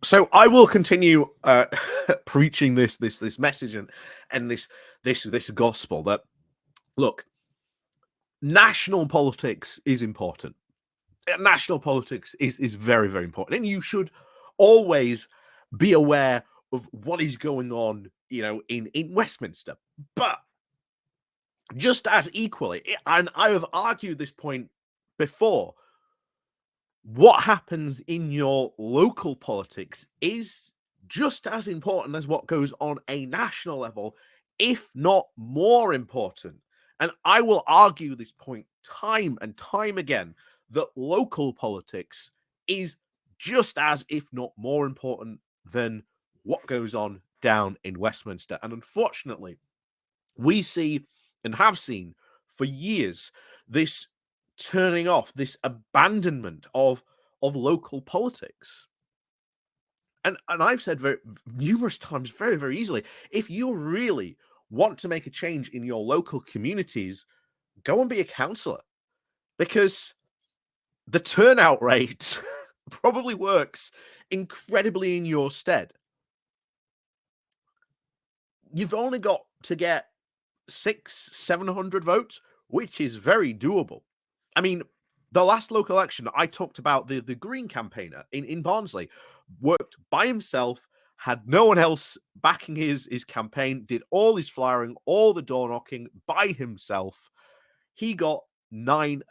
So I will continue preaching this message and this gospel that, look, national politics is important. National politics is very, very important, and you should always be aware of what is going on, in Westminster. But just as equally, and I have argued this point before, what happens in your local politics is just as important as what goes on a national level, if not more important. And I will argue this point time and time again that local politics is just as, if not more important than what goes on down in Westminster. And unfortunately, we see and have seen for years this turning off, this abandonment of local politics. And I've said numerous times, very, very easily, if you really want to make a change in your local communities, go and be a councillor, because the turnout rate probably works incredibly in your stead. You've only got to get 600-700 votes, which is very doable. I mean, the last local election, I talked about the Green campaigner in Barnsley, worked by himself, had no one else backing his campaign, did all his flyering, all the door knocking by himself. He got he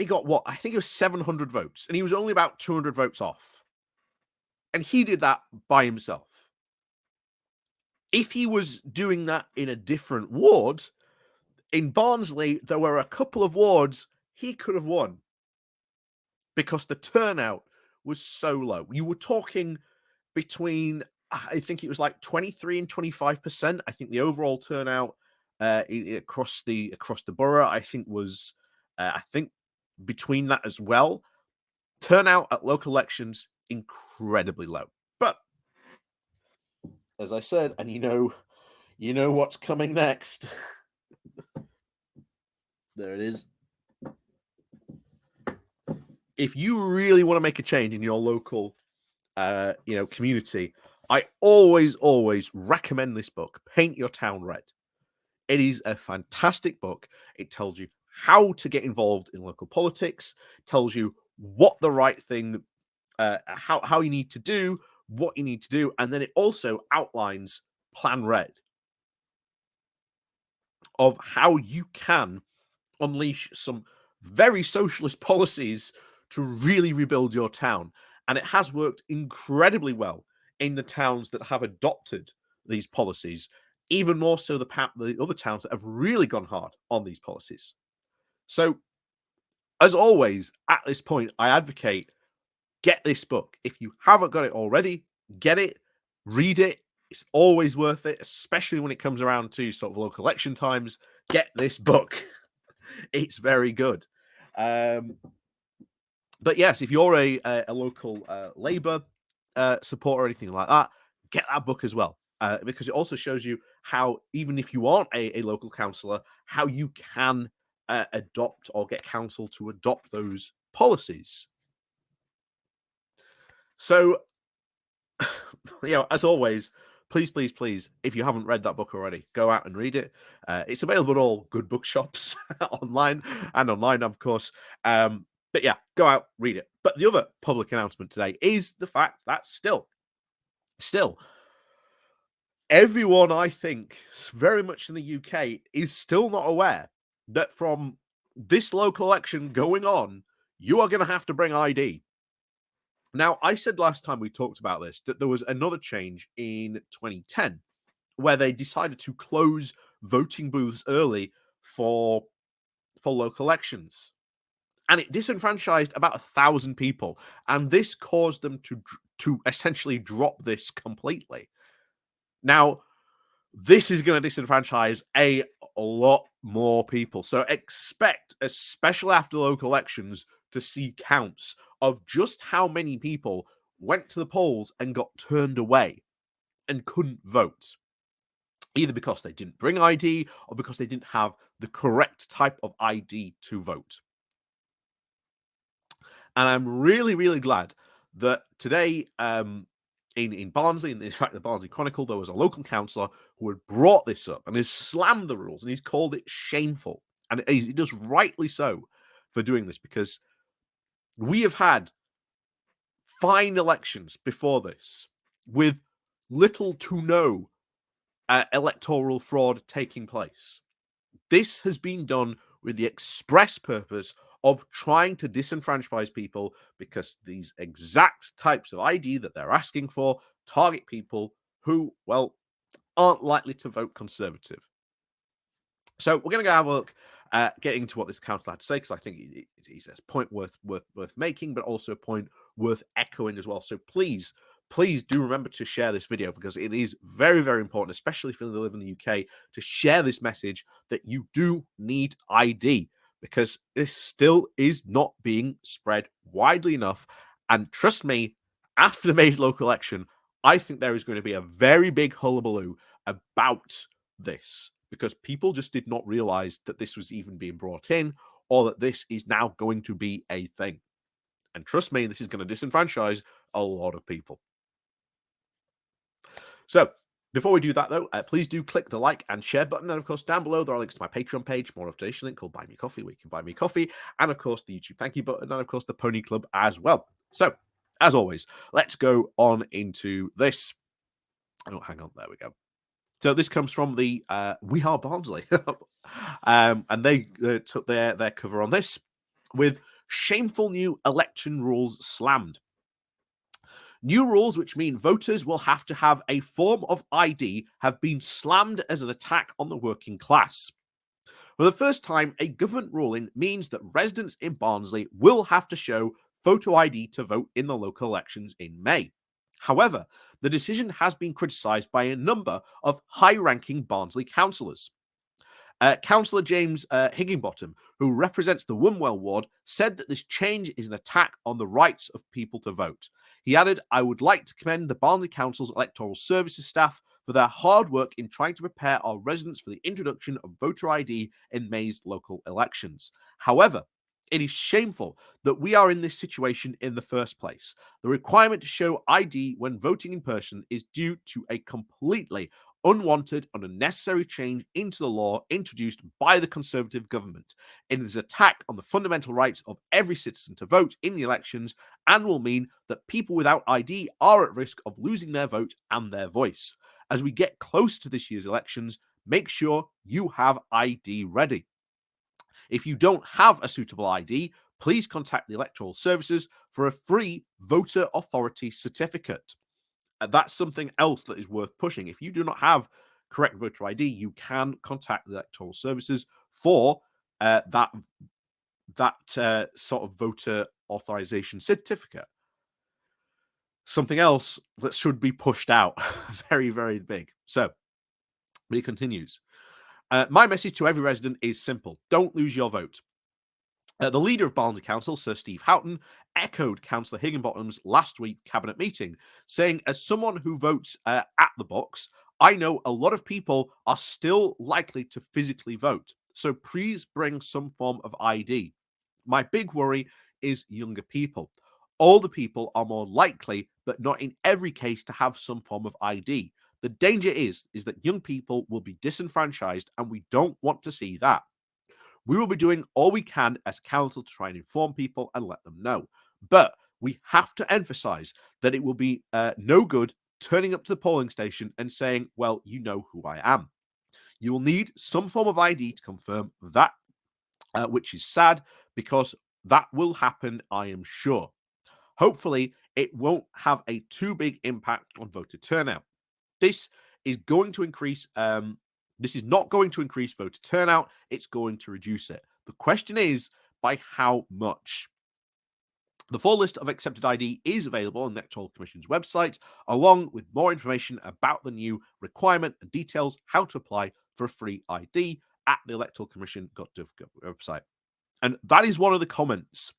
got what? I think it was 700 votes, and he was only about 200 votes off. And he did that by himself. If he was doing that in a different ward, in Barnsley, there were a couple of wards he could have won because the turnout was so low. You were talking between, I think it was like 23 and 25%. I think the overall turnout across the borough, I think was, between that as well. Turnout at local elections, incredibly low. But as I said, and you know what's coming next. There it is. If you really want to make a change in your local, community, I always recommend this book, Paint Your Town Red. It is a fantastic book. It tells you how to get involved in local politics, tells you what the right thing, how you need to do, what you need to do, and then it also outlines Plan Red of how you can unleash some very socialist policies to really rebuild your town. And it has worked incredibly well in the towns that have adopted these policies, even more so the other towns that have really gone hard on these policies. So, as always, at this point, I advocate get this book. If you haven't got it already, get it, read it. It's always worth it, especially when it comes around to sort of local election times. Get this book. It's very good. But yes, if you're a local Labour supporter or anything like that, get that book as well, because it also shows you how, even if you aren't a local councillor, how you can adopt or get council to adopt those policies. So, as always, please, if you haven't read that book already, go out and read it. It's available at all good bookshops online, of course. But yeah, go out, read it. But the other public announcement today is the fact that still, everyone, I think, very much in the UK, is still not aware that from this local election going on, you are going to have to bring ID. Now, I said last time we talked about this that there was another change in 2010 where they decided to close voting booths early for local elections. And it disenfranchised about 1,000 people. And this caused them to essentially drop this completely. Now, this is going to disenfranchise a lot more people. So expect, especially after local elections, to see counts of just how many people went to the polls and got turned away and couldn't vote, either because they didn't bring ID or because they didn't have the correct type of ID to vote. And I'm really, really glad that today in Barnsley, in fact, the Barnsley Chronicle, there was a local councillor who had brought this up and has slammed the rules, and he's called it shameful. And he does rightly so for doing this, because we have had fine elections before this with little to no electoral fraud taking place. This has been done with the express purpose of trying to disenfranchise people, because these exact types of ID that they're asking for target people who, well, aren't likely to vote Conservative. So we're going to go have a look at getting to what this council had to say, because I think it's a point worth making, but also a point worth echoing as well. So please do remember to share this video, because it is very, very important, especially if you live in the UK, to share this message that you do need ID, because this still is not being spread widely enough. And trust me, after the May local election, I think there is going to be a very big hullabaloo about this, because people just did not realize that this was even being brought in, or that this is now going to be a thing. And trust me, this is going to disenfranchise a lot of people. So before we do that, though, please do click the like and share button. And of course, down below, there are links to my Patreon page, more of a donation link called Buy Me Coffee, where you can buy me coffee, and of course, the YouTube thank you button, and of course, the Pony Club as well. So, as always, let's go on into this. Oh, hang on, there we go. So this comes from the We Are Barnsley, and they took their cover on this with shameful new election rules slammed. New rules, which mean voters will have to have a form of ID, have been slammed as an attack on the working class. For the first time, a government ruling means that residents in Barnsley will have to show photo ID to vote in the local elections in May. However, the decision has been criticised by a number of high-ranking Barnsley councillors. Councillor James Higginbottom, who represents the Wunwell ward, said that this change is an attack on the rights of people to vote. He added, "I would like to commend the Barnsley Council's electoral services staff for their hard work in trying to prepare our residents for the introduction of voter ID in May's local elections. However, it is shameful that we are in this situation in the first place. The requirement to show ID when voting in person is due to a completely unwanted and unnecessary change into the law introduced by the Conservative government. It is an attack on the fundamental rights of every citizen to vote in the elections, and will mean that people without ID are at risk of losing their vote and their voice. As we get close to this year's elections, make sure you have ID ready. If you don't have a suitable ID, please contact the electoral services for a free voter authority certificate." That's something else that is worth pushing. If you do not have correct voter ID, you can contact the electoral services for that sort of voter authorization certificate. Something else that should be pushed out very, very big. So, but he continues. My message to every resident is simple. Don't lose your vote. The leader of Barnsley Council, Sir Steve Houghton, echoed Councillor Higginbottom's last week cabinet meeting, saying, "As someone who votes at the box, I know a lot of people are still likely to physically vote. So please bring some form of ID. My big worry is younger people. Older people are more likely, but not in every case, to have some form of ID. The danger is that young people will be disenfranchised, and we don't want to see that. We will be doing all we can as council to try and inform people and let them know. But we have to emphasize that it will be no good turning up to the polling station and saying, well, you know who I am. You will need some form of ID to confirm that, which is sad, because that will happen, I am sure. Hopefully, it won't have a too big impact on voter turnout. This is going to increase this is not going to increase voter turnout, it's going to reduce it. The question is, by how much? The full list of accepted ID is available on the Electoral Commission's website, along with more information about the new requirement and details how to apply for a free ID at the Electoral Commission.gov website. And that is one of the comments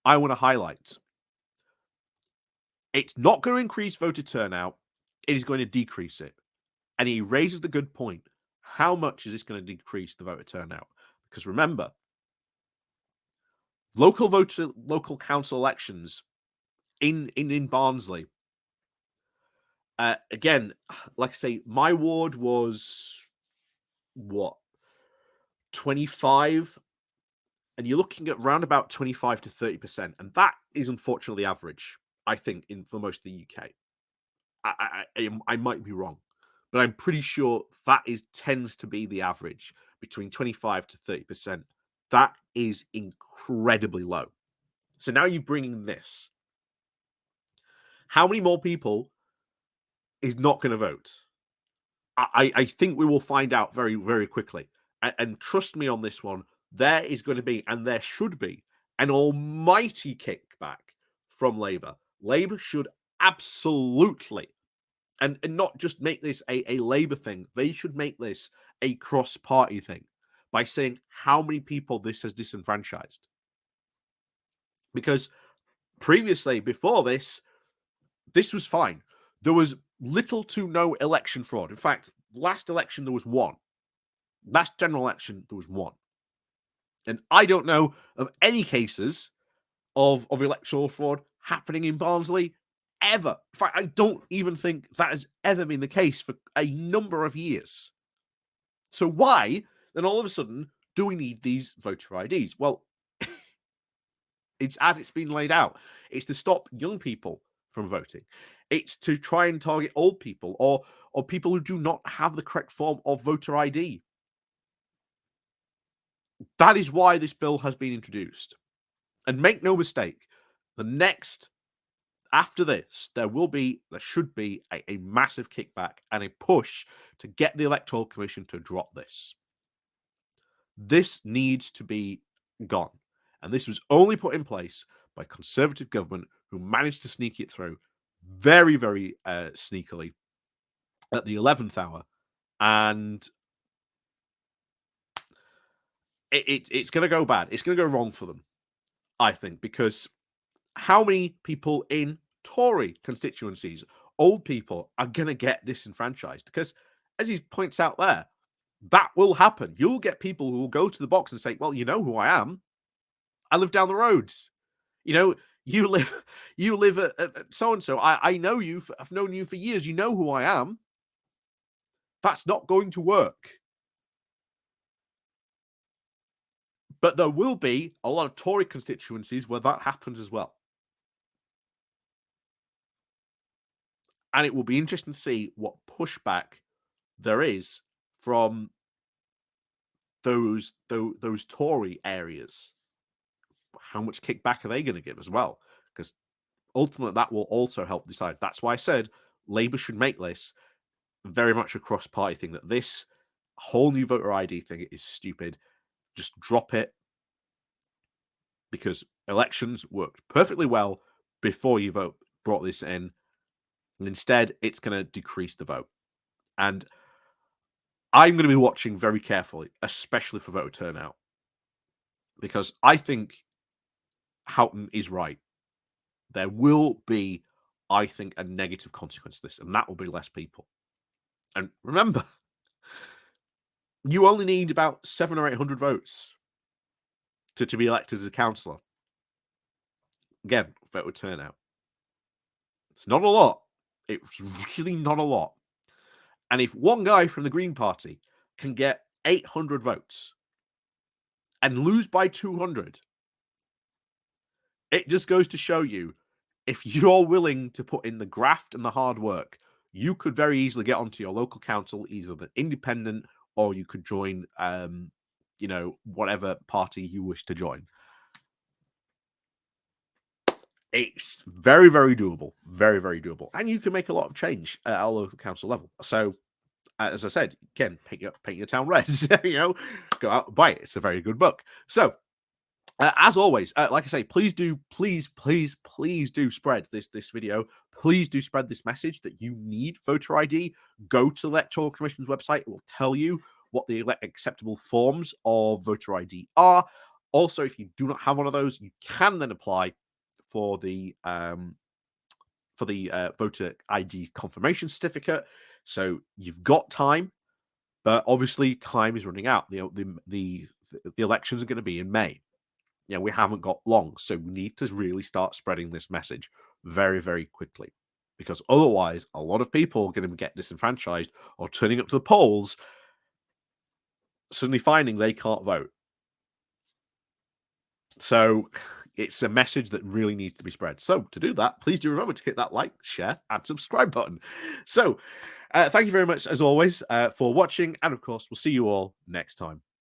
I want to highlight. It's not going to increase voter turnout, it is going to decrease it. And he raises the good point. How much is this going to decrease the voter turnout? Because remember, local council elections in Barnsley. Again, like I say, my ward was what 25, and you're looking at around about 25 to 30%, and that is unfortunately average. I think in for most of the UK. I might be wrong, but I'm pretty sure that tends to be the average between 25 to 30%. That is incredibly low. So now you're bringing this. How many more people is not going to vote? I think we will find out very, very quickly. And trust me on this one, there is going to be, and there should be, an almighty kickback from Labour. Labour should absolutely, and not just make this a Labour thing, they should make this a cross-party thing by saying how many people this has disenfranchised. Because previously, before this was fine. There was little to no election fraud. In fact, last election there was one. Last general election there was one. And I don't know of any cases of electoral fraud happening in Barnsley ever. In fact, I don't even think that has ever been the case for a number of years. So why then all of a sudden do we need these voter IDs? Well, it's as it's been laid out. It's to stop young people from voting. It's to try and target old people or people who do not have the correct form of voter ID. That is why this bill has been introduced. And make no mistake, after this, there should be a massive kickback and a push to get the Electoral Commission to drop this. This needs to be gone. And this was only put in place by Conservative government who managed to sneak it through very, very sneakily at the 11th hour. And it's going to go bad. It's going to go wrong for them, I think, because how many people in Tory constituencies, old people, are going to get disenfranchised? Because, as he points out there, that will happen. You'll get people who will go to the box and say, well, you know who I am. I live down the road. You know, you live at so-and-so. I know you. I've known you for years. You know who I am. That's not going to work. But there will be a lot of Tory constituencies where that happens as well. And it will be interesting to see what pushback there is from those Tory areas. How much kickback are they going to give as well? Because ultimately that will also help decide. That's why I said Labour should make this very much a cross-party thing, that this whole new voter ID thing is stupid. Just drop it, because elections worked perfectly well before you brought this in. And instead, it's going to decrease the vote. And I'm going to be watching very carefully, especially for voter turnout, because I think Houghton is right. There will be, I think, a negative consequence to this, and that will be less people. And remember, you only need about 700 or 800 votes to be elected as a councillor. Again, voter turnout. It's not a lot. It's really not a lot. And if one guy from the Green Party can get 800 votes and lose by 200, it just goes to show you, if you're willing to put in the graft and the hard work, you could very easily get onto your local council, either the independent or you could join, whatever party you wish to join. It's very, very doable. Very, very doable. And you can make a lot of change at our local council level. So, as I said, again, paint your town red. Go out and buy it. It's a very good book. So, as always, like I say, please do spread this video. Please do spread this message that you need voter ID. Go to the Electoral Commission's website. It will tell you what the acceptable forms of voter ID are. Also, if you do not have one of those, you can then apply for the voter ID confirmation certificate. So you've got time, but obviously time is running out. The elections are going to be in May. we haven't got long. So we need to really start spreading this message very, very quickly, because otherwise a lot of people are going to get disenfranchised or turning up to the polls, suddenly finding they can't vote. So it's a message that really needs to be spread. So to do that, please do remember to hit that like, share, and subscribe button. So thank you very much, as always, for watching. And of course, we'll see you all next time.